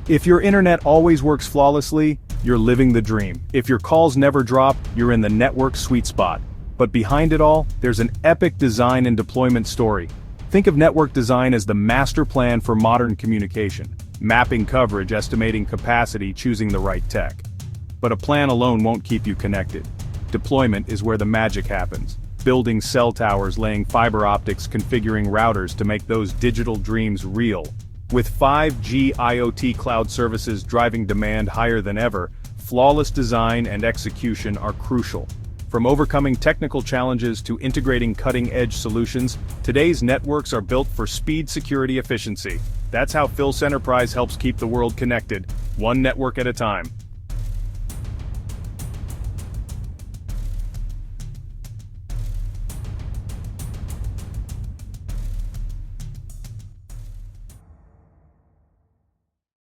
If your internet always works flawlessly, you're living the dream. If your calls never drop, you're in the network sweet spot. But behind it all, there's an epic design and deployment story. Think of network design as the master plan for modern communication. Mapping coverage, estimating capacity, choosing the right tech. But a plan alone won't keep you connected. Deployment is where the magic happens. Building cell towers, laying fiber optics, configuring routers to make those digital dreams real. With 5G IoT cloud services driving demand higher than ever, flawless design and execution are crucial. From overcoming technical challenges to integrating cutting-edge solutions, today's networks are built for speed, security, efficiency. That's how Phil's Enterprise helps keep the world connected, one network at a time.